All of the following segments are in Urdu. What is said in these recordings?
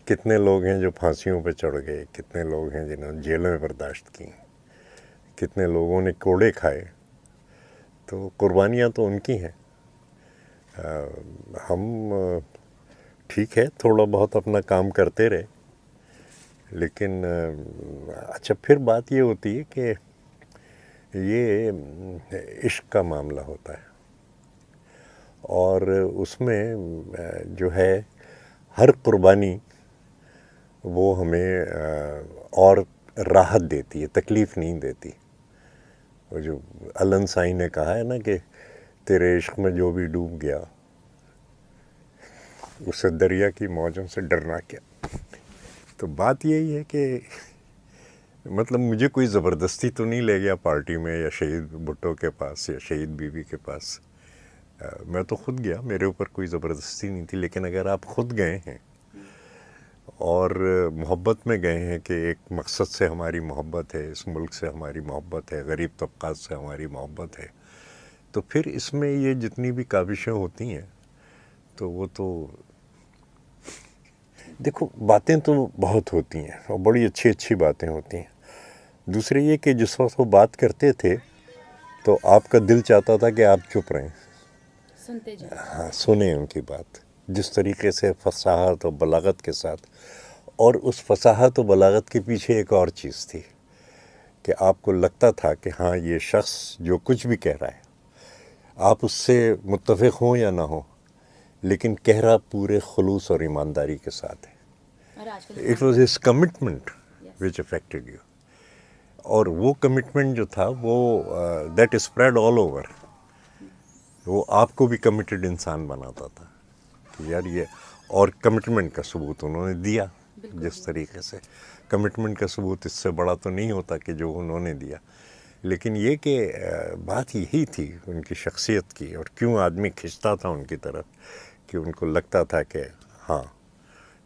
کتنے لوگ ہیں جو پھانسیوں پہ چڑھ گئے، کتنے لوگ ہیں جنہوں نے جیلوں میں برداشت کی، کتنے لوگوں نے کوڑے کھائے. تو قربانیاں تو ان کی ہیں. ہم ٹھیک ہے تھوڑا بہت اپنا کام کرتے رہے، لیکن اچھا پھر بات یہ ہوتی ہے کہ یہ عشق کا معاملہ ہوتا ہے، اور اس میں جو ہے ہر قربانی وہ ہمیں اور راحت دیتی ہے، تکلیف نہیں دیتی. وہ جو الن سائی نے کہا ہے نا کہ تیرے عشق میں جو بھی ڈوب گیا اسے دریا کی موجوں سے ڈرنا کیا. تو بات یہی ہے کہ مطلب مجھے کوئی زبردستی تو نہیں لے گیا پارٹی میں یا شہید بھٹو کے پاس یا شہید بیوی کے پاس. میں تو خود گیا، میرے اوپر کوئی زبردستی نہیں تھی. لیکن اگر آپ خود گئے ہیں اور محبت میں گئے ہیں کہ ایک مقصد سے ہماری محبت ہے، اس ملک سے ہماری محبت ہے، غریب طبقات سے ہماری محبت ہے، تو پھر اس میں یہ جتنی بھی کاوشیں ہوتی ہیں تو وہ تو دیکھو باتیں تو بہت ہوتی ہیں اور بڑی اچھی اچھی باتیں ہوتی ہیں. دوسرے یہ کہ جس وقت وہ بات کرتے تھے تو آپ کا دل چاہتا تھا کہ آپ چپ رہیں، سنتے جائیں. ہاں سنیں ان کی بات جس طریقے سے فصاحت و بلاغت کے ساتھ. اور اس فصاحت و بلاغت کے پیچھے ایک اور چیز تھی کہ آپ کو لگتا تھا کہ ہاں یہ شخص جو کچھ بھی کہہ رہا ہے، آپ اس سے متفق ہوں یا نہ ہوں، لیکن کہہ رہا پورے خلوص اور ایمانداری کے ساتھ ہے. اور آج کل it was his commitment which affected you. اور وہ کمٹمنٹ جو تھا وہ دیٹ اسپریڈ آل اوور. وہ آپ کو بھی کمیٹڈ انسان بناتا تھا کہ یار یہ، اور کمٹمنٹ کا ثبوت انہوں نے دیا جس طریقے سے. کمٹمنٹ کا ثبوت اس سے بڑا تو نہیں ہوتا کہ جو انہوں نے دیا. لیکن یہ کہ بات یہی تھی ان کی شخصیت کی، اور کیوں آدمی کھنچتا تھا ان کی طرف، کہ ان کو لگتا تھا کہ ہاں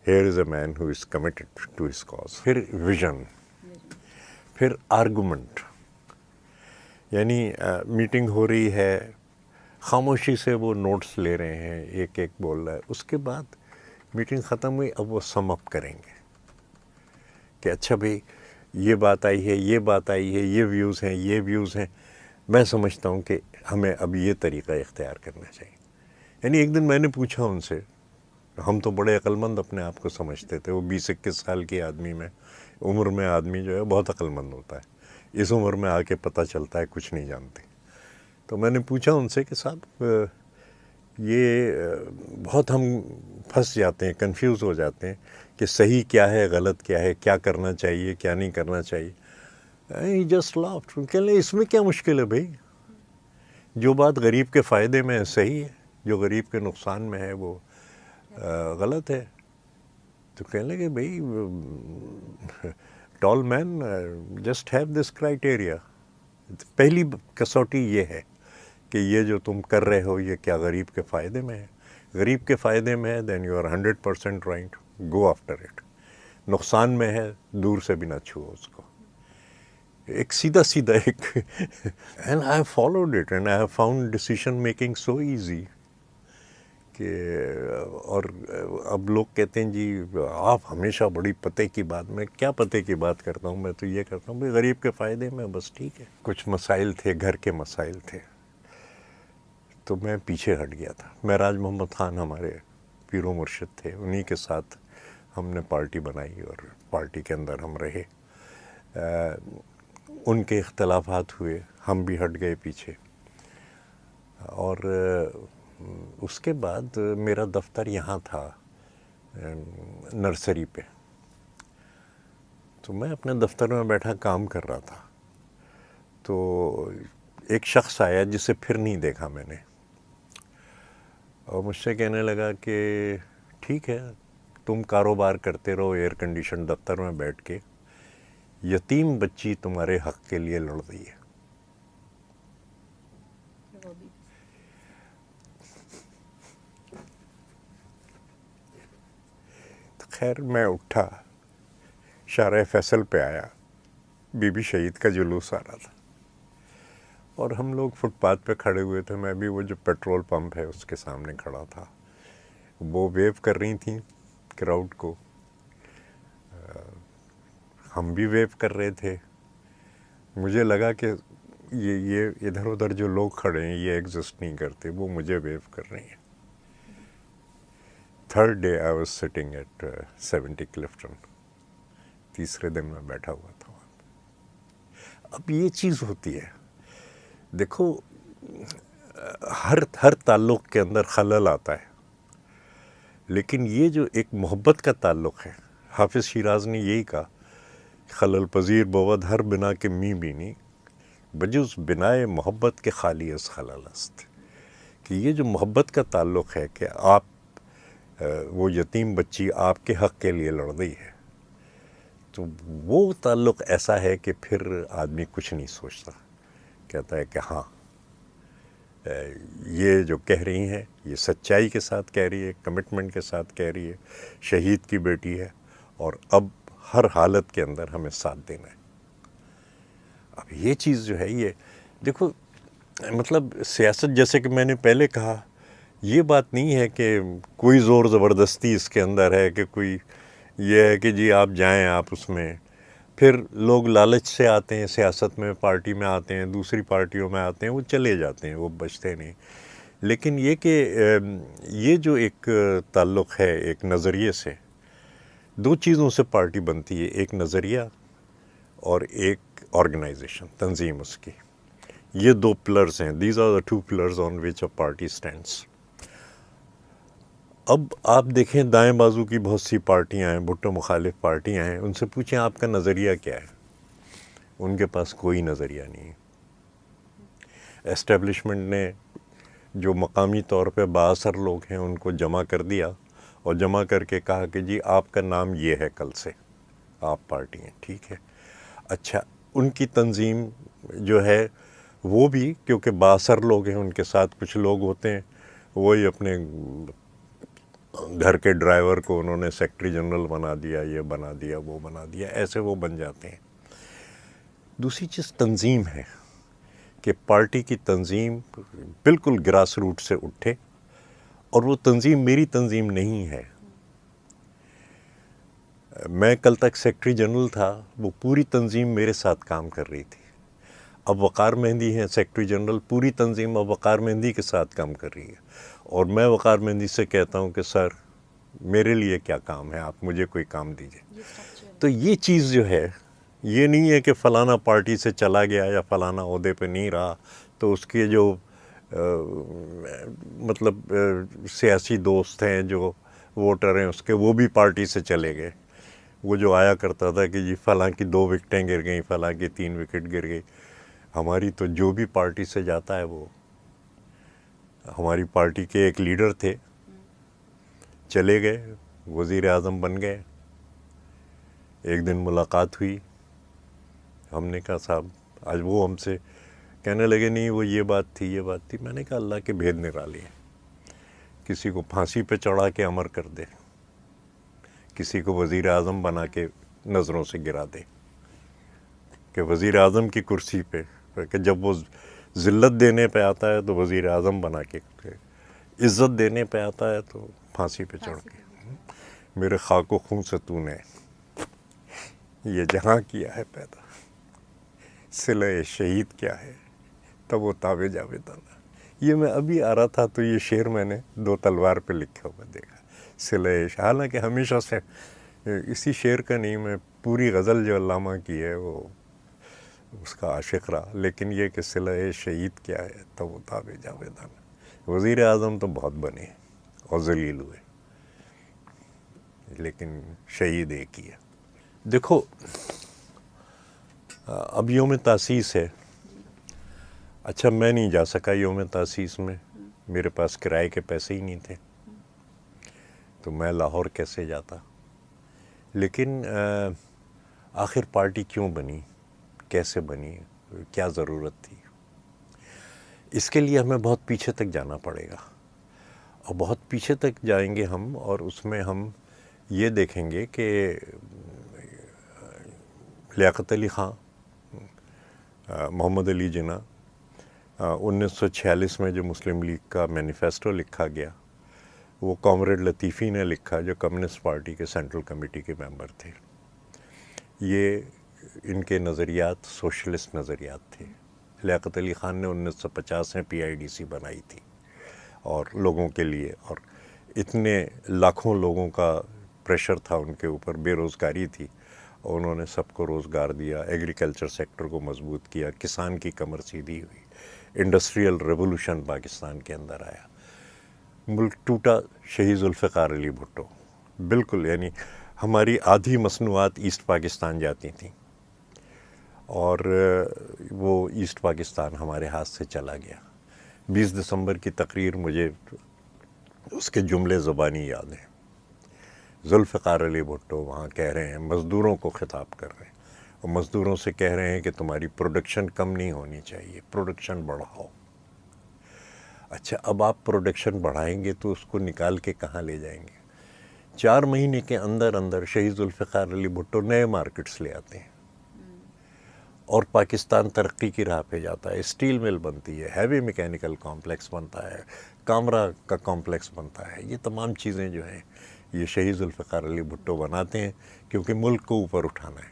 here is a man who is committed to his cause. پھر ویژن، پھر آرگومنٹ. یعنی میٹنگ ہو رہی ہے، خاموشی سے وہ نوٹس لے رہے ہیں، ایک ایک بول رہا ہے. اس کے بعد میٹنگ ختم ہوئی، اب وہ سم اپ کریں گے کہ اچھا بھئی یہ بات آئی ہے، یہ بات آئی ہے، یہ ویوز ہیں، یہ ویوز ہیں. میں سمجھتا ہوں کہ ہمیں اب یہ طریقہ اختیار کرنا چاہیے. یعنی ایک دن میں نے پوچھا ان سے، ہم تو بڑے عقلمند اپنے آپ کو سمجھتے تھے، وہ 20-21 سال کی آدمی میں عمر میں آدمی جو ہے بہت عقلمند ہوتا ہے، اس عمر میں آ کے پتہ چلتا ہے کچھ نہیں جانتے. تو میں نے پوچھا ان سے کہ صاحب یہ بہت ہم پھنس جاتے ہیں، کنفیوز ہو جاتے ہیں کہ صحیح کیا ہے، غلط کیا ہے، کیا کرنا چاہیے، کیا نہیں کرنا چاہیے. He just laugh. کہنے لگے اس میں کیا مشکل ہے بھائی، جو بات غریب کے فائدے میں ہے صحیح ہے، جو غریب کے نقصان میں ہے وہ غلط ہے. تو کہنے لگے بھائی ٹال مین جسٹ ہیو دس کرائٹیریا. پہلی کسوٹی یہ ہے کہ یہ جو تم کر رہے ہو یہ کیا غریب کے فائدے میں ہے. غریب کے فائدے میں ہے then you are 100% right, go after it. نقصان میں ہے دور سے بھی نہ چھوؤ اس کو. ایک سیدھا سیدھا ایک and I have followed it and I have found decision making so easy کہ. اور اب لوگ کہتے ہیں جی آپ ہمیشہ بڑی پتے کی بات. میں کیا پتے کی بات کرتا ہوں، میں تو یہ کرتا ہوں بھائی غریب کے فائدے میں بس ٹھیک ہے. کچھ مسائل تھے، گھر کے مسائل تھے، تو میں پیچھے ہٹ گیا تھا. معراج محمد خان ہمارے پیر و مرشد تھے، انہی کے ساتھ ہم نے پارٹی بنائی اور پارٹی کے اندر ہم رہے. ان کے اختلافات ہوئے، ہم بھی ہٹ گئے پیچھے. اور اس کے بعد میرا دفتر یہاں تھا نرسری پہ. تو میں اپنے دفتر میں بیٹھا کام کر رہا تھا، تو ایک شخص آیا جسے پھر نہیں دیکھا میں نے، اور مجھ سے کہنے لگا کہ ٹھیک ہے تم کاروبار کرتے رہو ایئر کنڈیشن دفتر میں بیٹھ کے، یتیم بچی تمہارے حق کے لیے لڑ رہی ہے. تو خیر میں اٹھا، شارع فیصل پہ آیا، بی بی شہید کا جلوس آ رہا تھا، اور ہم لوگ فٹ پاتھ پہ کھڑے ہوئے تھے. میں بھی وہ جو پیٹرول پمپ ہے اس کے سامنے کھڑا تھا. وہ ویو کر رہی تھیں کراؤڈ کو ہم بھی ویو کر رہے تھے. مجھے لگا کہ یہ ادھر ادھر جو لوگ کھڑے ہیں یہ ایگزسٹ نہیں کرتے, وہ مجھے ویو کر رہے ہیں. Third day I was sitting at 70 Clifton. تیسرے دن میں بیٹھا ہوا تھا وہاں پہ. اب یہ چیز ہوتی ہے, دیکھو ہر تعلق کے اندر خلل آتا ہے, لیکن یہ جو ایک محبت کا تعلق ہے, حافظ شیراز نے یہی کہا, خلل پذیر بود ہر بنا کے می بینی بجز بنائے محبت کے خالی از خلل است. کہ یہ جو محبت کا تعلق ہے کہ آپ وہ یتیم بچی آپ کے حق کے لیے لڑ رہی ہے, تو وہ تعلق ایسا ہے کہ پھر آدمی کچھ نہیں سوچتا, کہتا ہے کہ ہاں یہ جو کہہ رہی ہیں یہ سچائی کے ساتھ کہہ رہی ہے, کمٹمنٹ کے ساتھ کہہ رہی ہے, شہید کی بیٹی ہے, اور اب ہر حالت کے اندر ہمیں ساتھ دینا ہے. اب یہ چیز جو ہے, یہ دیکھو مطلب سیاست جیسے کہ میں نے پہلے کہا, یہ بات نہیں ہے کہ کوئی زور زبردستی اس کے اندر ہے, کہ کوئی یہ ہے کہ جی آپ جائیں آپ اس میں. پھر لوگ لالچ سے آتے ہیں سیاست میں, پارٹی میں آتے ہیں, دوسری پارٹیوں میں آتے ہیں, وہ چلے جاتے ہیں, وہ بچتے نہیں. لیکن یہ کہ یہ جو ایک تعلق ہے ایک نظریے سے, دو چیزوں سے پارٹی بنتی ہے, ایک نظریہ اور ایک آرگنائزیشن, تنظیم اس کی. یہ دو پلرز ہیں, these are the two pillars on which a party stands. اب آپ دیکھیں دائیں بازو کی بہت سی پارٹیاں ہیں, بھٹو مخالف پارٹیاں ہیں, ان سے پوچھیں آپ کا نظریہ کیا ہے, ان کے پاس کوئی نظریہ نہیں ہے. اسٹیبلشمنٹ نے جو مقامی طور پہ بااثر لوگ ہیں ان کو جمع کر دیا, اور جمع کر کے کہا کہ جی آپ کا نام یہ ہے, کل سے آپ پارٹی ہیں, ٹھیک ہے. اچھا, ان کی تنظیم جو ہے وہ بھی کیونکہ بااثر لوگ ہیں, ان کے ساتھ کچھ لوگ ہوتے ہیں, وہی اپنے گھر کے ڈرائیور کو انہوں نے سیکرٹری جنرل بنا دیا, یہ بنا دیا, وہ بنا دیا, ایسے وہ بن جاتے ہیں. دوسری چیز تنظیم ہے, کہ پارٹی کی تنظیم بالکل گراس روٹ سے اٹھے, اور وہ تنظیم میری تنظیم نہیں ہے. میں کل تک سیکرٹری جنرل تھا, وہ پوری تنظیم میرے ساتھ کام کر رہی تھی. اب وقار مہندی ہیں سیکرٹری جنرل, پوری تنظیم اب وقار مہندی کے ساتھ کام کر رہی ہے. اور میں وقار مہندی سے کہتا ہوں کہ سر میرے لیے کیا کام ہے, آپ مجھے کوئی کام دیجیے. تو یہ چیز جو ہے, یہ نہیں ہے کہ فلانا پارٹی سے چلا گیا یا فلانا عہدے پہ نہیں رہا تو اس کے جو مطلب سیاسی دوست ہیں, جو ووٹر ہیں اس کے, وہ بھی پارٹی سے چلے گئے. وہ جو آیا کرتا تھا کہ جی فلاں کی 2 وکٹیں گر گئیں, فلاں کی 3 وکٹ گر گئی. ہماری تو جو بھی پارٹی سے جاتا ہے, وہ ہماری پارٹی کے ایک لیڈر تھے, چلے گئے, وزیر اعظم بن گئے. ایک دن ملاقات ہوئی, ہم نے کہا صاحب آج, وہ ہم سے کہنے لگے نہیں وہ یہ بات تھی, یہ بات تھی. میں نے کہا اللہ کے بھید نرالی ہیں, کسی کو پھانسی پہ چڑھا کے امر کر دے, کسی کو وزیر اعظم بنا کے نظروں سے گرا دے. کہ وزیر اعظم کی کرسی پہ, کہ جب وہ ذلت دینے پہ آتا ہے تو وزیر اعظم بنا کے, عزت دینے پہ آتا ہے تو پھانسی پہ چڑھ کے. میرے خاک و خون سے تو نے یہ جہاں کیا ہے پیدا, صلہ شہید کیا ہے تب وہ تابِ جاویدانہ. یہ میں ابھی آ رہا تھا تو یہ شعر میں نے 2 تلوار پہ لکھا ہوا دیکھا, صلہ. حالانکہ ہمیشہ سے اسی شعر کا نہیں, میں پوری غزل جو علامہ کی ہے وہ اس کا عاشق رہا, لیکن یہ کہ صلہ شہید کیا ہے تب وہ تابِ جاویدانہ. وزیر اعظم تو بہت بنے اور ذلیل ہوئے, لیکن شہید ایک ہی ہے. دیکھو اب یوم تاسیس ہے. اچھا میں نہیں جا سکا یوم تاسیس میں, میرے پاس کرائے کے پیسے ہی نہیں تھے, تو میں لاہور کیسے جاتا. لیکن آخر پارٹی کیوں بنی, کیسے بنی, کیا ضرورت تھی, اس کے لیے ہمیں بہت پیچھے تک جانا پڑے گا. اور بہت پیچھے تک جائیں گے ہم, اور اس میں ہم یہ دیکھیں گے کہ لیاقت علی خان, محمد علی جناح, 1946 میں جو مسلم لیگ کا مینیفیسٹو لکھا گیا, وہ کامریڈ لطیفی نے لکھا جو کمیونسٹ پارٹی کے سینٹرل کمیٹی کے ممبر تھے. یہ ان کے نظریات سوشلسٹ نظریات تھے. لیاقت علی خان نے 1950 میں PIDC بنائی تھی اور لوگوں کے لیے، اور اتنے لاکھوں لوگوں کا پریشر تھا ان کے اوپر، بے روزگاری تھی، اور انہوں نے سب کو روزگار دیا، ایگریکلچر سیکٹر کو مضبوط کیا، کسان کی کمر سیدھی ہوئی، انڈسٹریل ریولوشن پاکستان کے اندر آیا، ملک ٹوٹا. شہید ذوالفقار علی بھٹو بالکل، یعنی ہماری آدھی مصنوعات ایسٹ پاکستان جاتی تھیں اور وہ ایسٹ پاکستان ہمارے ہاتھ سے چلا گیا. 20 دسمبر کی تقریر مجھے اس کے جملے زبانی یاد ہیں. ذوالفقار علی بھٹو وہاں کہہ رہے ہیں، مزدوروں کو خطاب کر رہے ہیں، اور مزدوروں سے کہہ رہے ہیں کہ تمہاری پروڈکشن کم نہیں ہونی چاہیے، پروڈکشن بڑھاؤ. اچھا، اب آپ پروڈکشن بڑھائیں گے تو اس کو نکال کے کہاں لے جائیں گے؟ 4 مہینے کے اندر اندر شہید ذوالفقار علی بھٹو نئے مارکیٹس لے آتے ہیں اور پاکستان ترقی کی راہ پہ جاتا ہے. اسٹیل مل بنتی ہے، ہیوی میکینیکل کمپلیکس بنتا ہے، کامرا کا کمپلیکس بنتا ہے. یہ تمام چیزیں جو ہیں یہ شہید ذوالفقار علی بھٹو بناتے ہیں کیونکہ ملک کو اوپر اٹھانا ہے.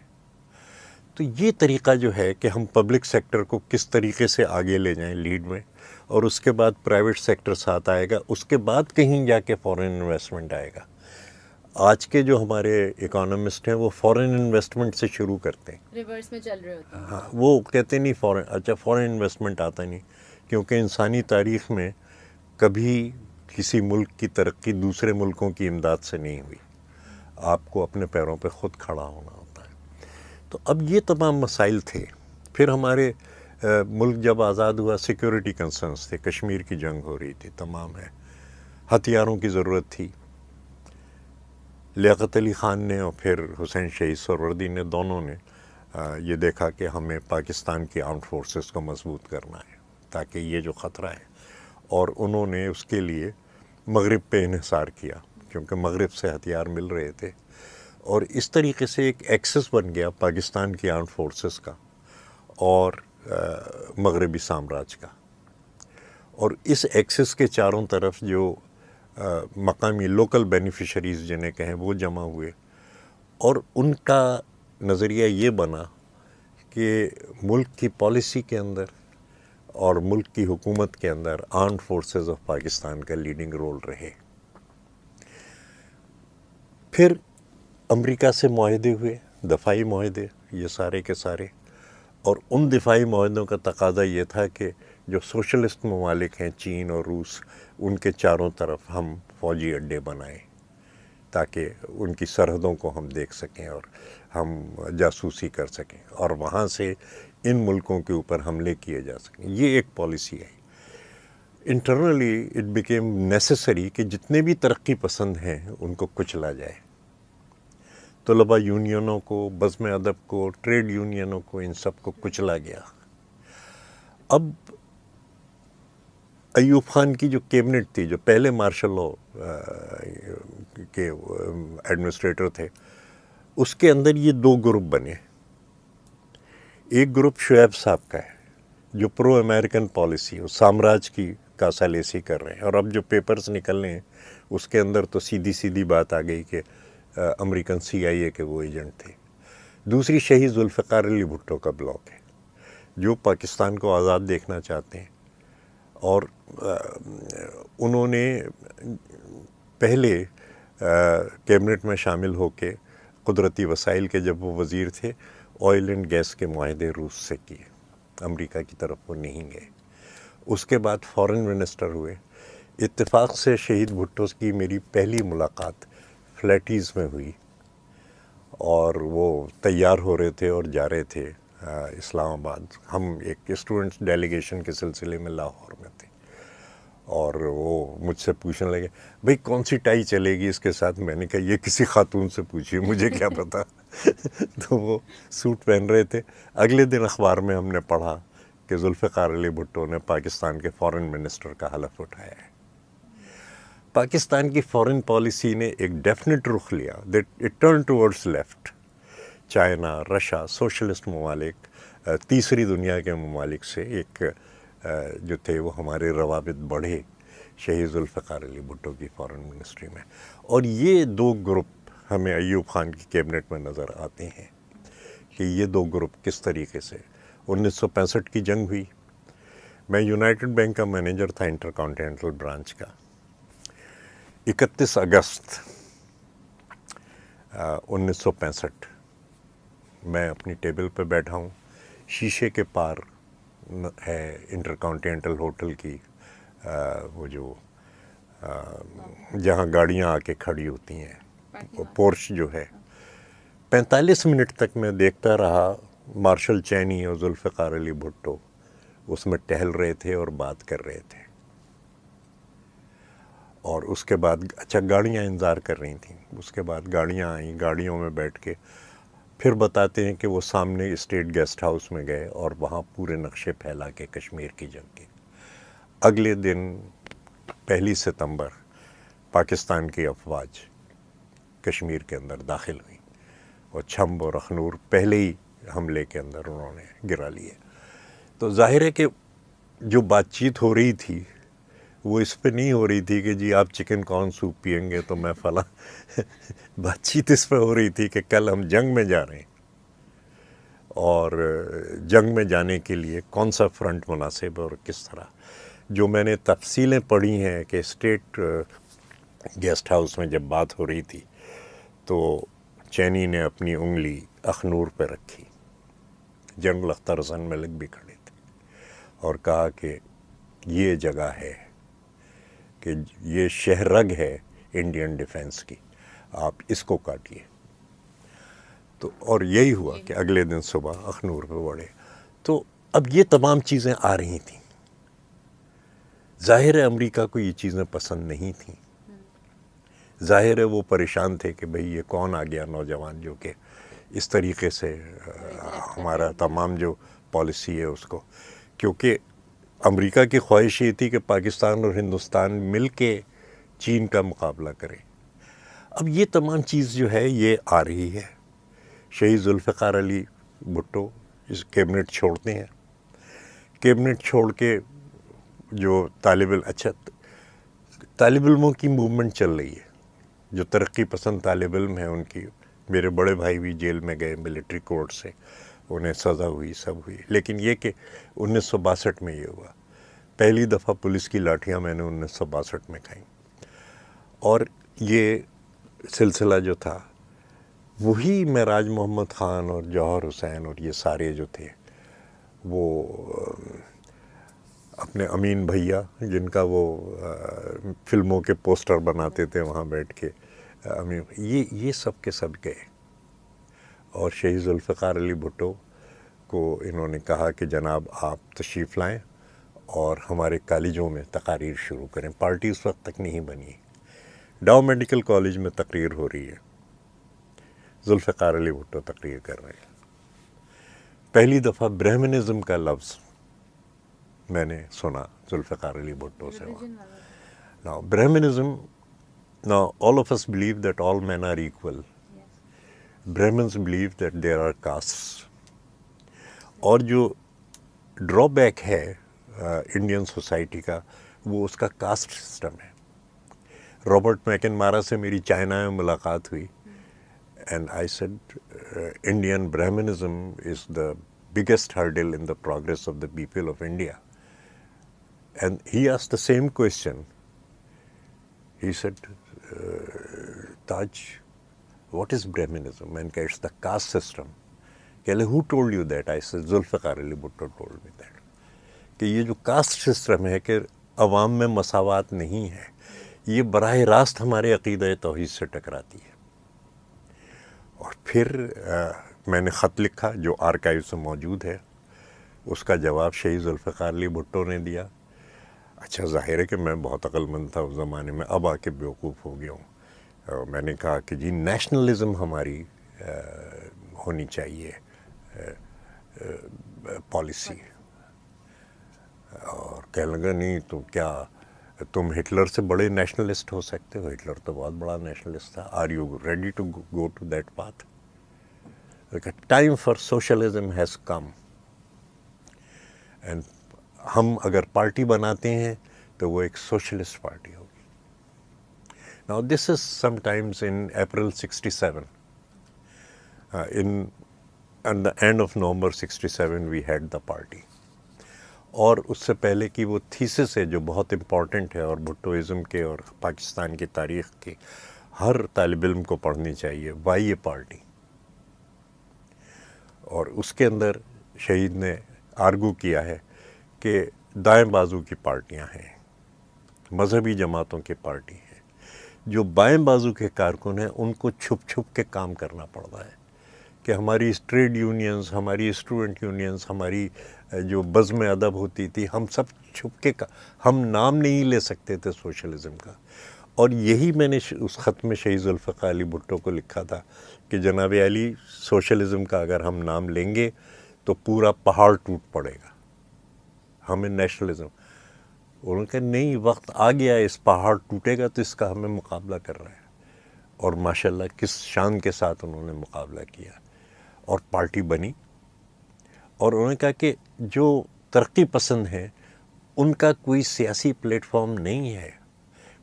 تو یہ طریقہ جو ہے کہ ہم پبلک سیکٹر کو کس طریقے سے آگے لے جائیں لیڈ میں، اور اس کے بعد پرائیویٹ سیکٹر ساتھ آئے گا، اس کے بعد کہیں جا کے فورن انویسٹمنٹ آئے گا. آج کے جو ہمارے اکانومسٹ ہیں وہ فورن انویسٹمنٹ سے شروع کرتے ہیں، ریورس میں چل رہے ہوتے ہیں. ہاں، وہ کہتے نہیں فورن انویسٹمنٹ آتا نہیں، کیونکہ انسانی تاریخ میں کبھی کسی ملک کی ترقی دوسرے ملکوں کی امداد سے نہیں ہوئی. آپ کو اپنے پیروں پہ خود کھڑا ہونا ہوتا ہے. تو اب یہ تمام مسائل تھے. پھر ہمارے ملک جب آزاد ہوا، سیکیورٹی کنسرنس تھے، کشمیر کی جنگ ہو رہی تھی، تمام ہے، ہتھیاروں کی ضرورت تھی. لیاقت علی خان نے اور پھر حسین شہید سہروردی نے، دونوں نے یہ دیکھا کہ ہمیں پاکستان کی آرمڈ فورسز کو مضبوط کرنا ہے تاکہ یہ جو خطرہ ہے، اور انہوں نے اس کے لیے مغرب پہ انحصار کیا کیونکہ مغرب سے ہتھیار مل رہے تھے، اور اس طریقے سے ایک ایکسس بن گیا پاکستان کی آرمڈ فورسز کا اور مغربی سامراج کا. اور اس ایکسس کے چاروں طرف جو مقامی لوکل بینیفیشریز جنہیں کہیں وہ جمع ہوئے، اور ان کا نظریہ یہ بنا کہ ملک کی پالیسی کے اندر اور ملک کی حکومت کے اندر آرمڈ فورسز آف پاکستان کا لیڈنگ رول رہے. پھر امریکہ سے معاہدے ہوئے، دفاعی معاہدے، یہ سارے کے سارے، اور ان دفاعی معاہدوں کا تقاضا یہ تھا کہ جو سوشلسٹ ممالک ہیں، چین اور روس، ان کے چاروں طرف ہم فوجی اڈے بنائیں تاکہ ان کی سرحدوں کو ہم دیکھ سکیں اور ہم جاسوسی کر سکیں، اور وہاں سے ان ملکوں کے اوپر حملے کیے جا سکیں. یہ ایک پالیسی ہے. انٹرنلی اٹ بیکیم نیسیسری کہ جتنے بھی ترقی پسند ہیں ان کو کچلا جائے. طلبہ یونینوں کو، بزم ادب کو، ٹریڈ یونینوں کو، ان سب کو کچلا گیا. اب ایوب خان کی جو کیبنٹ تھی، جو پہلے مارشل لاء کے ایڈمنسٹریٹر تھے، اس کے اندر یہ 2 گروپ بنے. ایک گروپ شعیب صاحب کا ہے جو پرو امریکن پالیسی، سامراج کی کاسالیسی کر رہے ہیں، اور اب جو پیپرز نکل رہے ہیں اس کے اندر تو سیدھی بات آ گئی کہ امریکن CIA کے وہ ایجنٹ تھے. دوسری شہید ذوالفقار علی بھٹو کا بلاک ہے جو پاکستان کو آزاد دیکھنا چاہتے ہیں، اور انہوں نے پہلے کیبنٹ میں شامل ہو کے قدرتی وسائل کے، جب وہ وزیر تھے، آئل اینڈ گیس کے معاہدے روس سے کیے، امریکہ کی طرف وہ نہیں گئے. اس کے بعد فارن منسٹر ہوئے. اتفاق سے شہید بھٹو کی میری پہلی ملاقات فلیٹیز میں ہوئی، اور وہ تیار ہو رہے تھے اور جا رہے تھے اسلام آباد. ہم ایک اسٹوڈنٹس ڈیلیگیشن کے سلسلے میں لاہور میں تھے، اور وہ مجھ سے پوچھنے لگے، بھئی کون سی ٹائی چلے گی اس کے ساتھ؟ میں نے کہا یہ کسی خاتون سے پوچھیے، مجھے کیا پتا. تو وہ سوٹ پہن رہے تھے. اگلے دن اخبار میں ہم نے پڑھا کہ ذوالفقار علی بھٹو نے پاکستان کے فارن منسٹر کا حلف اٹھایا ہے. پاکستان کی فارن پالیسی نے ایک ڈیفینٹ رخ لیا، that it turn towards left. China, Russia, socialist ممالک، تیسری دنیا کے ممالک سے ایک جو تھے وہ ہمارے روابط بڑھے شہید ذوالفقار علی بھٹو کی فارن منسٹری میں. اور یہ 2 گروپ ہمیں ایوب خان کی کیبنٹ میں نظر آتے ہیں. کہ یہ دو گروپ کس طریقے سے 1965 کی جنگ ہوئی. میں یونائٹڈ بینک کا مینیجر تھا انٹر کانٹیننٹل برانچ کا. 31 اگست 1965 میں اپنی ٹیبل پہ بیٹھا ہوں, شیشے کے پار ہے انٹر کانٹیننٹل ہوٹل کی وہ جو جہاں گاڑیاں آ کے کھڑی ہوتی ہیں, وہ پورش جو ہے. 45 منٹ تک میں دیکھتا رہا. مارشل چینی اور ذوالفقار علی بھٹو اس میں ٹہل رہے تھے اور بات کر رہے تھے. اور اس کے بعد اچھا گاڑیاں انتظار کر رہی تھیں. اس کے بعد گاڑیاں آئیں, گاڑیوں میں بیٹھ کے پھر بتاتے ہیں کہ وہ سامنے اسٹیٹ گیسٹ ہاؤس میں گئے اور وہاں پورے نقشے پھیلا کے کشمیر کی جنگ کے. اگلے دن 1 ستمبر پاکستان کی افواج کشمیر کے اندر داخل ہوئی اور چھمب اور اخنور پہلے ہی حملے کے اندر انہوں نے گرا لیے. تو ظاہر ہے کہ جو بات چیت ہو رہی تھی وہ اس پہ نہیں ہو رہی تھی کہ جی آپ چکن کارن سوپ پئیں گے تو میں فلاں. بات چیت اس پہ ہو رہی تھی کہ کل ہم جنگ میں جا رہے ہیں اور جنگ میں جانے کے لیے کون سا فرنٹ مناسب اور کس طرح. جو میں نے تفصیلیں پڑھی ہیں کہ اسٹیٹ گیسٹ ہاؤس میں جب بات ہو رہی تھی تو چینی نے اپنی انگلی اخنور پہ رکھی, جنرل اختر حسن ملک بھی کھڑے تھے, اور کہا کہ یہ جگہ ہے کہ یہ شہرگ ہے انڈین ڈیفنس کی, آپ اس کو کاٹیے. تو اور یہی ہوا کہ اگلے دن صبح اخنور پہ بڑھے. تو اب یہ تمام چیزیں آ رہی تھیں. ظاہر ہے امریکہ کو یہ چیزیں پسند نہیں تھیں. ظاہر ہے وہ پریشان تھے کہ بھئی یہ کون آ گیا نوجوان جو کہ اس طریقے سے ہمارا تمام جو پالیسی ہے اس کو, کیونکہ امریکہ کی خواہش یہ تھی کہ پاکستان اور ہندوستان مل کے چین کا مقابلہ کریں. اب یہ تمام چیز جو ہے یہ آ رہی ہے. شہید ذوالفقار علی بھٹو اس کیبنٹ چھوڑتے ہیں. کیبنٹ چھوڑ کے جو طالب علموں کی موومنٹ چل رہی ہے, جو ترقی پسند طالب علم ہیں ان کی. میرے بڑے بھائی بھی جیل میں گئے ملٹری کورٹ سے, انہیں سزا ہوئی, سب ہوئی. لیکن یہ کہ 1962 میں یہ ہوا. پہلی دفعہ پولیس کی لاٹھیاں میں نے 1962 میں کھائیں. اور یہ سلسلہ جو تھا وہی معراج محمد خان اور جوہر حسین اور یہ سارے جو تھے وہ اپنے امین بھیا جن کا وہ فلموں کے پوسٹر بناتے تھے وہاں بیٹھ کے, یہ سب کے سب گئے. اور شہید ذوالفقار علی بھٹو کو انہوں نے کہا کہ جناب آپ تشریف لائیں اور ہمارے کالجوں میں تقاریر شروع کریں. پارٹی اس وقت تک نہیں بنی. ڈاؤ میڈیکل کالج میں تقریر ہو رہی ہے, ذوالفقار علی بھٹو تقریر کر رہے ہیں. پہلی دفعہ برہمنزم کا لفظ میں نے سنا ذوالفقار علی بھٹو سے. Now Brahmanism, now all of us believe that all men are equal. Brahmins believe that there are castes. اور جو ڈرا بیک ہے انڈین سوسائٹی کا وہ اس کا کاسٹ سسٹم ہے. رابرٹ میکن مارا سے میری چائنا میں ملاقات ہوئی and I said Indian Brahmanism is the biggest hurdle in the progress of the people of India. And he asked the same question. He said, Taj, what is Brahmanism? And it's the caste system. Who told you that? I said, Zulfiqar Ali Bhutto told me that. کہ یہ جو کاسٹ سسٹم ہے کہ عوام میں مساوات نہیں ہے, یہ براہ راست ہمارے عقیدہ توحید سے ٹکراتی ہے. اور پھر میں نے خط لکھا جو آرکائیو سے موجود ہے, اس کا جواب شہید ذوالفقار علی بھٹو نے دیا. اچھا ظاہر ہے کہ میں بہت عقل مند تھا اس زمانے میں, اب آ کے بیوقوف ہو گیا ہوں. میں نے کہا کہ جی نیشنلزم ہماری ہونی چاہیے پالیسی. اور کہنے لگا نہیں تو کیا تم ہٹلر سے بڑے نیشنلسٹ ہو سکتے ہو؟ ہٹلر تو بہت بڑا نیشنلسٹ تھا. Are you ready to go to that path? Time for socialism has come. And ہم اگر پارٹی بناتے ہیں تو وہ ایک سوشلسٹ پارٹی ہوگی. Now this is sometimes in April 67 in at the end of November 67 we had the party. اور اس سے پہلے کی وہ تھیسس ہے جو بہت امپورٹنٹ ہے اور بھٹوازم کے اور پاکستان کی تاریخ کی ہر طالب علم کو پڑھنی چاہیے, وائی اے پارٹی. اور اس کے اندر شہید نے آرگو کیا ہے کہ دائیں بازو کی پارٹیاں ہیں, مذہبی جماعتوں کی پارٹی ہیں, جو بائیں بازو کے کارکن ہیں ان کو چھپ چھپ کے کام کرنا پڑتا ہے کہ ہماری ٹریڈ یونینز, ہماری اسٹوڈنٹ یونینز, ہماری جو بزم ادب ہوتی تھی, ہم سب چھپ کے ہم نام نہیں لے سکتے تھے سوشلزم کا. اور یہی میں نے اس خط میں شہید ذوالفقار علی بھٹو کو لکھا تھا کہ جناب علی, سوشلزم کا اگر ہم نام لیں گے تو پورا پہاڑ ٹوٹ پڑے گا, ہمیں نیشنلزم. انہوں نے کہا نہیں, وقت آ گیا ہے, اس پہاڑ ٹوٹے گا تو اس کا ہمیں مقابلہ کرنا ہے. اور ماشاءاللہ کس شان کے ساتھ انہوں نے مقابلہ کیا اور پارٹی بنی. اور انہوں نے کہا کہ جو ترقی پسند ہیں ان کا کوئی سیاسی پلیٹ فارم نہیں ہے.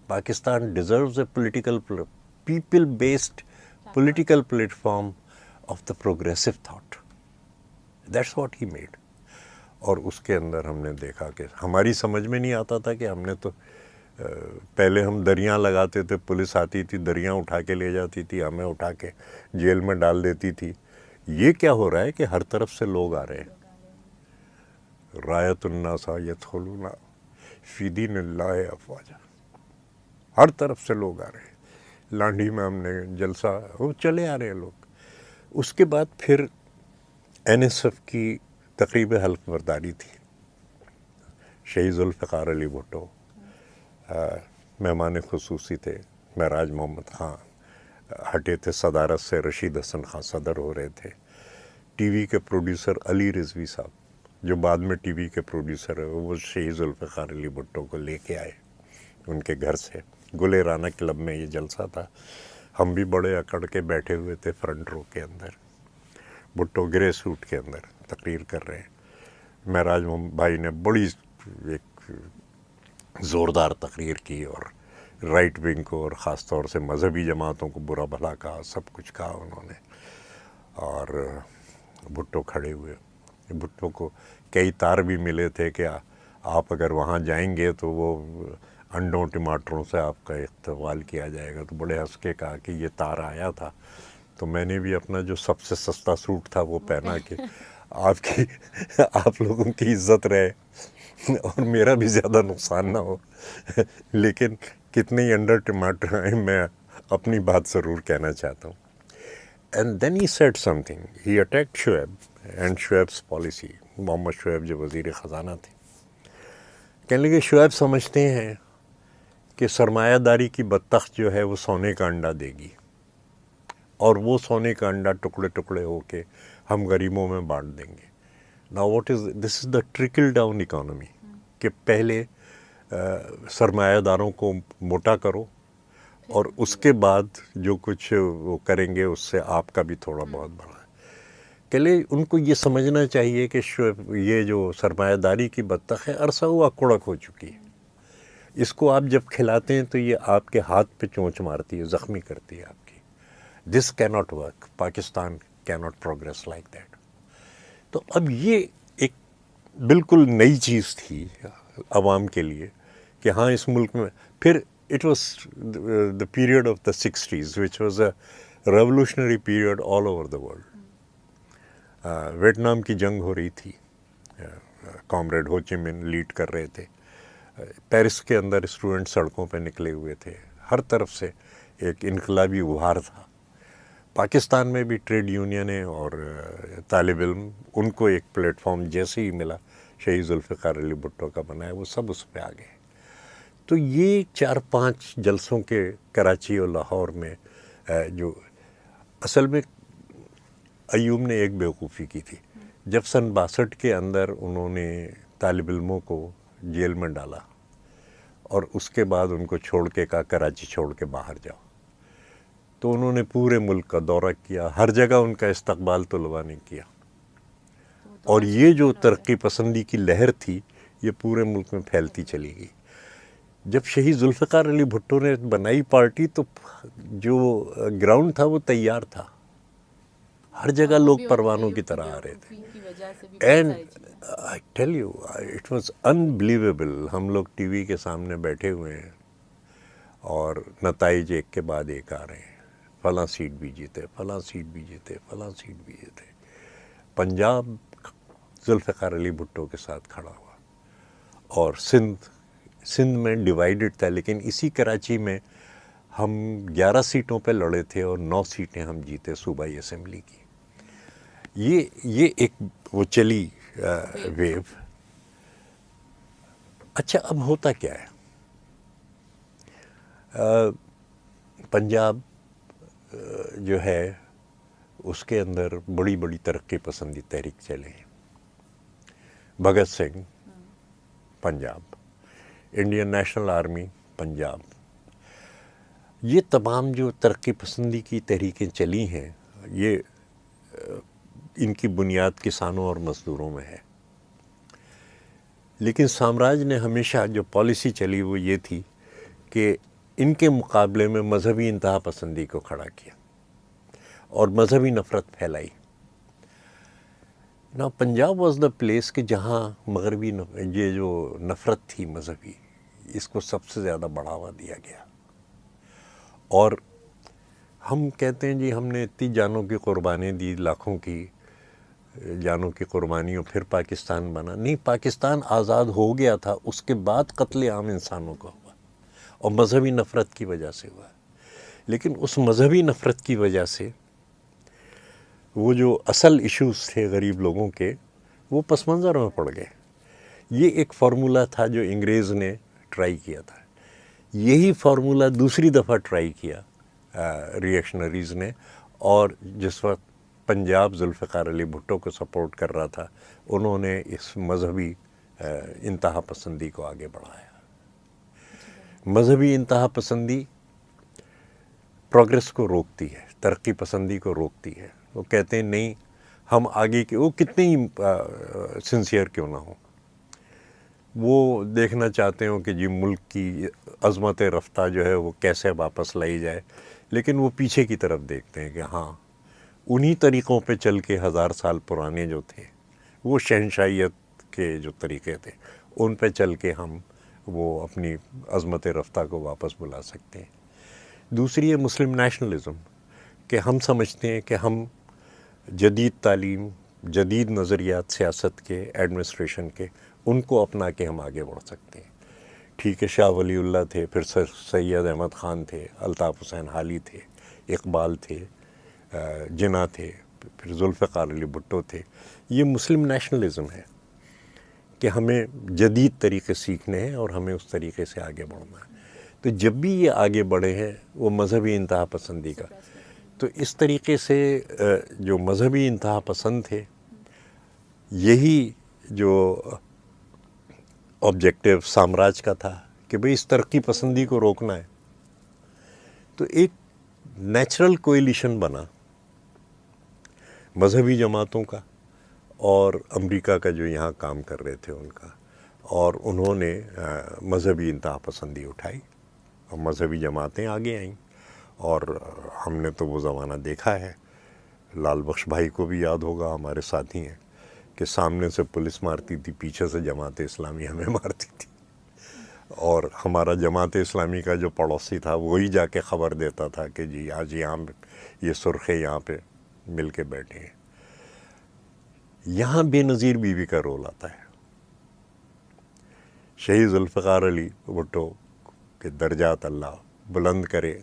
Pakistan deserves a political people based political plate form of the progressive thought. That's what he made. اور اس کے اندر ہم نے دیکھا کہ ہماری سمجھ میں نہیں آتا تھا کہ ہم نے تو پہلے ہم دریاں لگاتے تھے, پولیس آتی تھی, دریاں اٹھا کے لے جاتی تھی, ہمیں اٹھا کے جیل میں ڈال دیتی تھی. یہ کیا ہو رہا ہے کہ ہر طرف سے لوگ آ رہے ہیں. رایت الناس یدخلون فی دین اللہ افواجا, ہر طرف سے لوگ آ رہے ہیں. لانڈھی میں ہم نے جلسہ, وہ چلے آ رہے ہیں لوگ. اس کے بعد پھر این ایس ایف کی تقریب حلق برداری تھی. شہید ذوالفقار علی بھٹو مہمان خصوصی تھے, معراج محمد خان ہٹے تھے صدارت سے, رشید حسن خان صدر ہو رہے تھے. ٹی وی کے پروڈیوسر علی رضوی صاحب جو بعد میں ٹی وی کے پروڈیوسر ہے, وہ شہید ذوالفقار علی بھٹو کو لے کے آئے ان کے گھر سے. گلے رانا کلب میں یہ جلسہ تھا. ہم بھی بڑے اکڑ کے بیٹھے ہوئے تھے فرنٹ رو کے اندر. بھٹو گرے سوٹ کے اندر تقریر کر رہے ہیں. معراج بھائی نے بڑی ایک زوردار تقریر کی اور رائٹ ونگ کو اور خاص طور سے مذہبی جماعتوں کو برا بھلا کہا, سب کچھ کہا انہوں نے. اور بھٹو کھڑے ہوئے. بھٹو کو کئی تار بھی ملے تھے کہ آپ اگر وہاں جائیں گے تو وہ انڈوں ٹماٹروں سے آپ کا استقبال کیا جائے گا. تو بڑے ہنس کے کہا کہ یہ تار آیا تھا تو میں نے بھی اپنا جو سب سے سستا سوٹ تھا وہ پہنا کہ آپ لوگوں کی عزت رہے اور میرا بھی زیادہ نقصان نہ ہو. لیکن کتنے ہی انڈر ٹماٹر ہیں, میں اپنی بات ضرور کہنا چاہتا ہوں. And then he said something, he attacked Shoaib and شعیب's پالیسی. محمد شعیب جو وزیر خزانہ تھے, کہنے لگے شعیب سمجھتے ہیں کہ سرمایہ داری کی بطخ جو ہے وہ سونے کا انڈا دے گی اور وہ سونے کا انڈا ٹکڑے ٹکڑے ہو کے ہم غریبوں میں بانٹ دیں گے. Now what is this is the trickle down economy کہ پہلے سرمایہ داروں کو موٹا کرو اور اس کے بعد جو کچھ وہ کریں گے اس سے آپ کا بھی تھوڑا بہت بڑھا. کہ لے ان کو یہ سمجھنا چاہیے کہ یہ جو سرمایہ داری کی بطخ ہے عرصہ ہوا کڑک ہو چکی ہے. اس کو آپ جب کھلاتے ہیں تو یہ آپ کے ہاتھ پہ چونچ مارتی ہے, زخمی کرتی ہے آپ کی. دس کی ناٹ ورک. پاکستان کی ناٹ پروگریس لائک دیٹ. تو اب یہ ایک بالکل نئی چیز تھی عوام کے لیے کہ ہاں اس ملک میں. پھر it was the period of the 60s which was a revolutionary period all over the world. Vietnam کی جنگ ہو رہی تھی, کامریڈ ہو چی من لیڈ کر رہے تھے. پیرس کے اندر اسٹوڈنٹ سڑکوں پہ نکلے ہوئے تھے. ہر طرف سے ایک انقلابی ابھار تھا. پاکستان میں بھی ٹریڈ یونینیں اور طالب علم, ان کو ایک پلیٹ فارم جیسے ہی ملا شہید ذوالفقار علی بھٹو کا بنایا, وہ سب اس پہ آ گئے. تو یہ 4-5 جلسوں کے کراچی اور لاہور میں جو اصل میں ایوب نے ایک بیوقوفی کی تھی. جب سن 62 کے اندر انہوں نے طالب علموں کو جیل میں ڈالا اور اس کے بعد ان کو چھوڑ کے کہا کراچی چھوڑ کے باہر جاؤ, تو انہوں نے پورے ملک کا دورہ کیا, ہر جگہ ان کا استقبال طلباء نے کیا. اور یہ جو ترقی پسندی کی لہر تھی یہ پورے ملک میں پھیلتی چلی گئی. جب شہید ذوالفقار علی بھٹو نے بنائی پارٹی تو جو گراؤنڈ تھا وہ تیار تھا. ہر جگہ لوگ پروانوں کی طرح آ رہے تھے. کی وجہ سے بھی اینڈ بہت ساری چیزیں. I tell you it was unbelievable. ہم لوگ ٹی وی کے سامنے بیٹھے ہوئے ہیں اور نتائج ایک کے بعد ایک آ رہے ہیں. فلاں سیٹ بھی جیتے, فلاں سیٹ بھی جیتے, فلاں سیٹ بھی جیتے. پنجاب ذوالفقار علی بھٹو کے ساتھ کھڑا ہوا, اور سندھ میں ڈیوائیڈڈ تھا, لیکن اسی کراچی میں ہم 11 سیٹوں پہ لڑے تھے اور 9 سیٹیں ہم جیتے صوبائی اسمبلی کی. یہ ایک وہ چلی ویو. اچھا اب ہوتا کیا ہے؟ پنجاب جو ہے اس کے اندر بڑی بڑی ترقی پسندی تحریک چلے ہیں. Bhagat Singh Punjab, Indian national army Punjab, یہ تمام جو ترقی پسندی کی تحریکیں چلی ہیں یہ ان کی بنیاد کسانوں اور مزدوروں میں ہے. لیکن سامراج نے ہمیشہ جو پالیسی چلی وہ یہ تھی کہ ان کے مقابلے میں مذہبی انتہا پسندی کو کھڑا کیا اور مذہبی نفرت پھیلائی. نا پنجاب واز دا پلیس کہ جہاں مغربی یہ جو نفرت تھی مذہبی, اس کو سب سے زیادہ بڑھاوا دیا گیا. اور ہم کہتے ہیں جی ہم نے اتنی جانوں کی قربانی دی, لاکھوں کی جانوں کی قربانیوں, پھر پاکستان بنا. نہیں, پاکستان آزاد ہو گیا تھا, اس کے بعد قتل عام انسانوں کا ہوا اور مذہبی نفرت کی وجہ سے ہوا. لیکن اس مذہبی نفرت کی وجہ سے وہ جو اصل ایشوز تھے غریب لوگوں کے وہ پس منظر میں پڑ گئے. یہ ایک فارمولا تھا جو انگریز نے ٹرائی کیا تھا. یہی فارمولا دوسری دفعہ ٹرائی کیا ریئیکشنریز نے, اور جس وقت پنجاب ذوالفقار علی بھٹو کو سپورٹ کر رہا تھا انہوں نے اس مذہبی انتہا پسندی کو آگے بڑھایا. مذہبی انتہا پسندی پروگریس کو روکتی ہے, ترقی پسندی کو روکتی ہے. وہ کہتے ہیں نہیں ہم آگے کے, وہ کتنے ہی سنسیئر کیوں نہ ہوں, وہ دیکھنا چاہتے ہوں کہ جی ملک کی عظمت رفتہ جو ہے وہ کیسے واپس لائی جائے, لیکن وہ پیچھے کی طرف دیکھتے ہیں کہ ہاں انہی طریقوں پہ چل کے 1000 سال پرانے جو تھے وہ شہنشاہیت کے جو طریقے تھے ان پہ چل کے ہم وہ اپنی عظمت رفتہ کو واپس بلا سکتے ہیں. دوسری ہے مسلم نیشنلزم, کہ ہم سمجھتے ہیں کہ ہم جدید تعلیم, جدید نظریات سیاست کے, ایڈمنسٹریشن کے, ان کو اپنا کے ہم آگے بڑھ سکتے ہیں. ٹھیک ہے, شاہ ولی اللہ تھے, پھر سید احمد خان تھے, الطاف حسین حالی تھے, اقبال تھے, جناح تھے, پھر ذوالفقار علی بھٹو تھے. یہ مسلم نیشنلزم ہے کہ ہمیں جدید طریقے سیکھنے ہیں اور ہمیں اس طریقے سے آگے بڑھنا ہے. تو جب بھی یہ آگے بڑھے ہیں وہ مذہبی انتہا پسندی کا, تو اس طریقے سے جو مذہبی انتہا پسند تھے یہی جو آبجیکٹیو سامراج کا تھا کہ بھئی اس ترقی پسندی کو روکنا ہے. تو ایک نیچرل کوئلیشن بنا مذہبی جماعتوں کا اور امریکہ کا جو یہاں کام کر رہے تھے ان کا, اور انہوں نے مذہبی انتہا پسندی اٹھائی اور مذہبی جماعتیں آگے آئیں. اور ہم نے تو وہ زمانہ دیکھا ہے, لال بخش بھائی کو بھی یاد ہوگا, ہمارے ساتھی ہیں, کہ سامنے سے پولیس مارتی تھی, پیچھے سے جماعت اسلامی ہمیں مارتی تھی, اور ہمارا جماعت اسلامی کا جو پڑوسی تھا وہی جا کے خبر دیتا تھا کہ جی آج یہاں یہ سرخے یہاں پہ مل کے بیٹھے ہیں. یہاں بے نظیر بیوی کا رول آتا ہے. شہید ذوالفقار علی بھٹو کے درجات اللہ بلند کرے.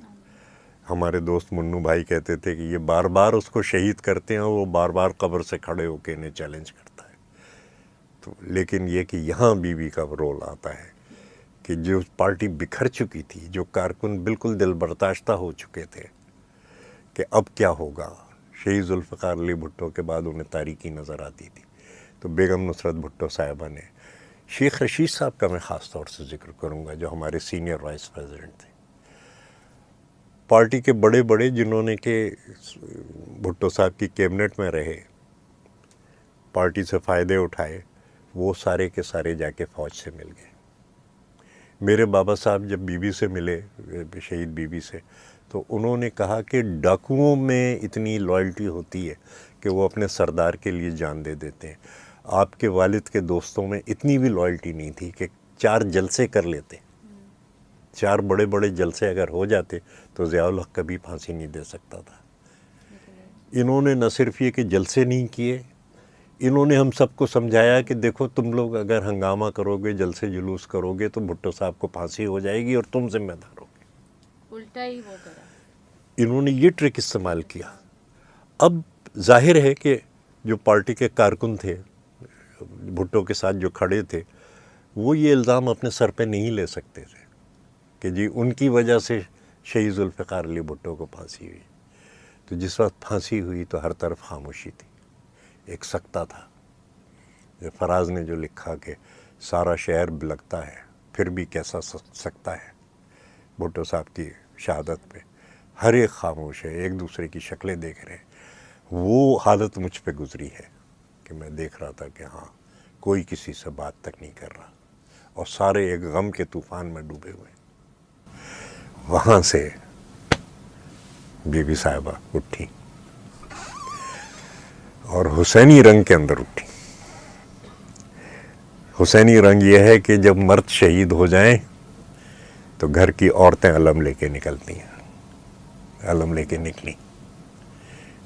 ہمارے دوست منو بھائی کہتے تھے کہ یہ بار بار اس کو شہید کرتے ہیں اور وہ بار بار قبر سے کھڑے ہو کے انہیں چیلنج کرتا ہے. تو لیکن یہ کہ یہاں بیوی کا رول آتا ہے کہ جو پارٹی بکھر چکی تھی, جو کارکن بالکل دل برداشتہ ہو چکے تھے کہ اب کیا ہوگا, شہید ذوالفقار علی بھٹو کے بعد انہیں تاریکی نظر آتی تھی. تو بیگم نصرت بھٹو صاحبہ نے, شیخ رشید صاحب کا میں خاص طور سے ذکر کروں گا جو ہمارے سینئر وائس پریزیڈنٹ تھے, پارٹی کے بڑے بڑے جنہوں نے کہ بھٹو صاحب کی کیبنٹ میں رہے, پارٹی سے فائدے اٹھائے, وہ سارے کے سارے جا کے فوج سے مل گئے. میرے بابا صاحب جب بیوی سے ملے, شہید بیوی سے, تو انہوں نے کہا کہ ڈاکوؤں میں اتنی لائلٹی ہوتی ہے کہ وہ اپنے سردار کے لیے جان دے دیتے ہیں. آپ کے والد کے دوستوں میں اتنی بھی لائلٹی نہیں تھی کہ 4 جلسے کر لیتے. 4 بڑے بڑے جلسے اگر ہو جاتے تو ضیاء الحق کبھی پھانسی نہیں دے سکتا تھا. انہوں نے نہ صرف یہ کہ جلسے نہیں کیے، انہوں نے ہم سب کو سمجھایا کہ دیکھو تم لوگ اگر ہنگامہ کرو گے، جلسے جلوس کرو گے تو بھٹو صاحب کو پھانسی ہو جائے گی اور تم ذمہ دار ہو گے. الٹا ہی وہ کرا. انہوں نے یہ ٹرک استعمال کیا. اب ظاہر ہے کہ جو پارٹی کے کارکن تھے بھٹو کے ساتھ جو کھڑے تھے وہ یہ الزام اپنے سر پہ نہیں لے سکتے تھے کہ جی ان کی وجہ سے شہید ذوالفقار علی بھٹو کو پھانسی ہوئی. تو جس وقت پھانسی ہوئی تو ہر طرف خاموشی تھی، ایک سکتہ تھا. فراز نے جو لکھا کہ سارا شہر بلکتا ہے پھر بھی کیسا سکتا ہے بھٹو صاحب کی شہادت پہ، ہر ایک خاموش ہے، ایک دوسرے کی شکلیں دیکھ رہے ہیں. وہ حالت مجھ پہ گزری ہے کہ میں دیکھ رہا تھا کہ ہاں کوئی کسی سے بات تک نہیں کر رہا اور سارے ایک غم کے طوفان میں ڈوبے ہوئے. وہاں سے بی بی صاحبہ اٹھی اور حسینی رنگ کے اندر اٹھی. حسینی رنگ یہ ہے کہ جب مرد شہید ہو جائیں تو گھر کی عورتیں علم لے کے نکلتی ہیں. علم لے کے نکلی.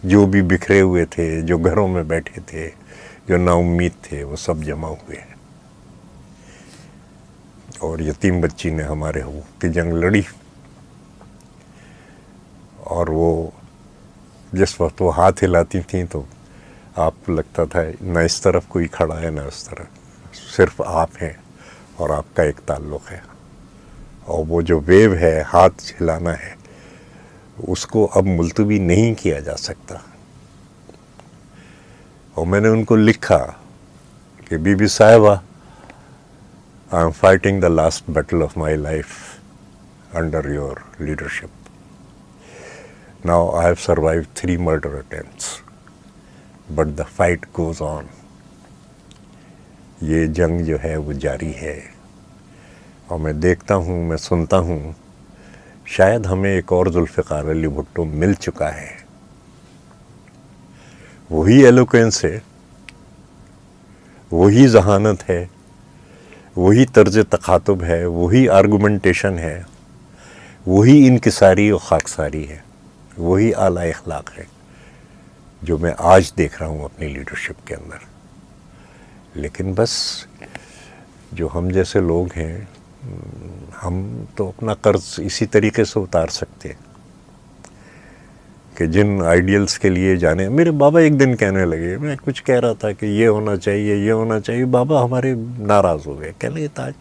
جو بھی بکھرے ہوئے تھے، جو گھروں میں بیٹھے تھے، جو نا امید تھے، وہ سب جمع ہوئے ہیں. اور یتیم بچی نے ہمارے حقوق کی جنگ لڑی. اور وہ جس وقت وہ ہاتھ ہلاتی تھیں تو آپ کو لگتا تھا نہ اس طرف کوئی کھڑا ہے نہ اس طرف، صرف آپ ہیں اور آپ کا ایک تعلق ہے. اور وہ جو ویو ہے، ہاتھ ہلانا ہے، اس کو اب ملتوی نہیں کیا جا سکتا. اور میں نے ان کو لکھا کہ بی بی صاحبہ، I am fighting the last battle of my life under your leadership. Now I have survived 3 murder attempts, but the fight goes on. یہ جنگ جو ہے وہ جاری ہے. اور میں دیکھتا ہوں، میں سنتا ہوں، شاید ہمیں ایک اور ذوالفقار علی بھٹو مل چکا ہے. وہی ایلوکوینس ہے، وہی ذہانت ہے، وہی طرز تخاطب ہے، وہی آرگومنٹیشن ہے، وہی انکساری و خاکساری ہے، وہی اعلیٰ اخلاق ہے جو میں آج دیکھ رہا ہوں اپنی لیڈرشپ کے اندر. لیکن بس جو ہم جیسے لوگ ہیں، ہم تو اپنا قرض اسی طریقے سے اتار سکتے ہیں کہ جن آئیڈیلز کے لیے جانے. میرے بابا ایک دن کہنے لگے، میں کچھ کہہ رہا تھا کہ یہ ہونا چاہیے، یہ ہونا چاہیے. بابا ہمارے ناراض ہو گئے، کہنے لگے تاج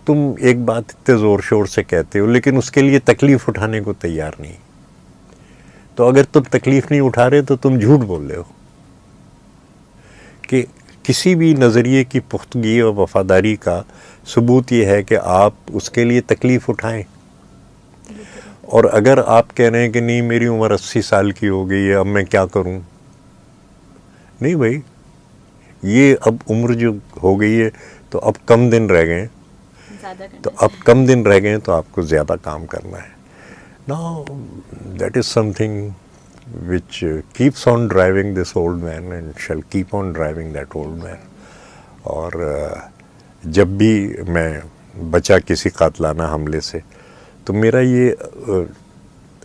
تم ایک بات اتنے زور شور سے کہتے ہو لیکن اس کے لیے تکلیف اٹھانے کو تیار نہیں. تو اگر تم تکلیف نہیں اٹھا رہے تو تم جھوٹ بول رہے ہو. کہ کسی بھی نظریے کی پختگی اور وفاداری کا ثبوت یہ ہے کہ آپ اس کے لیے تکلیف اٹھائیں. اور اگر آپ کہہ رہے ہیں کہ نہیں میری عمر 80 سال کی ہو گئی ہے، اب میں کیا کروں، نہیں بھائی، یہ اب عمر جو ہو گئی ہے تو اب کم دن رہ گئے ہیں، تو اب کم دن رہ گئے ہیں تو آپ کو زیادہ کام کرنا ہے. Now that is something which keeps on driving this old man and shall keep on driving that old man. اور جب بھی میں بچا کسی قاتلانہ حملے سے تو میرا یہ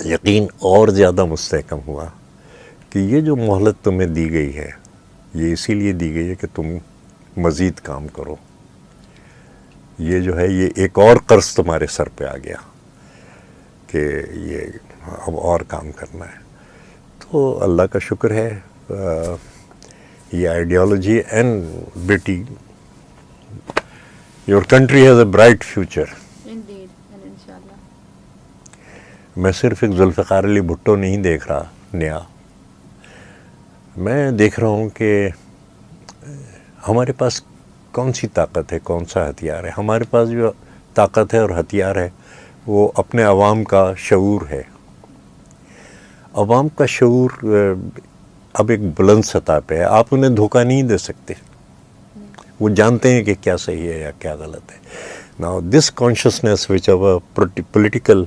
یقین اور زیادہ مستحکم ہوا کہ یہ جو مہلت تمہیں دی گئی ہے یہ اسی لیے دی گئی ہے کہ تم مزید کام کرو. یہ جو ہے یہ ایک اور قرض تمہارے سر پہ آ گیا کہ یہ اب اور کام کرنا ہے. تو اللہ کا شکر ہے یہ آئیڈیالوجی. اینڈ بیٹی، your country has a bright future. میں صرف ایک ذوالفقار علی بھٹو نہیں دیکھ رہا نیا، میں دیکھ رہا ہوں کہ ہمارے پاس کون سی طاقت ہے، کون سا ہتھیار ہے. ہمارے پاس جو طاقت ہے اور ہتھیار ہے وہ اپنے عوام کا شعور ہے. عوام کا شعور اب ایک بلند سطح پہ ہے. آپ انہیں دھوکہ نہیں دے سکتے، وہ جانتے ہیں کہ کیا صحیح ہے یا کیا غلط ہے. Now this consciousness which our political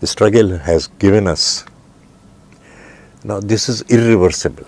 The struggle has given us. Now this is irreversible.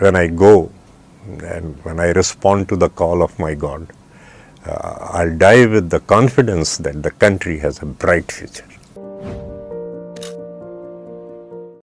when I go and when I respond to the call of my God, I'll die with the confidence that the country has a bright future.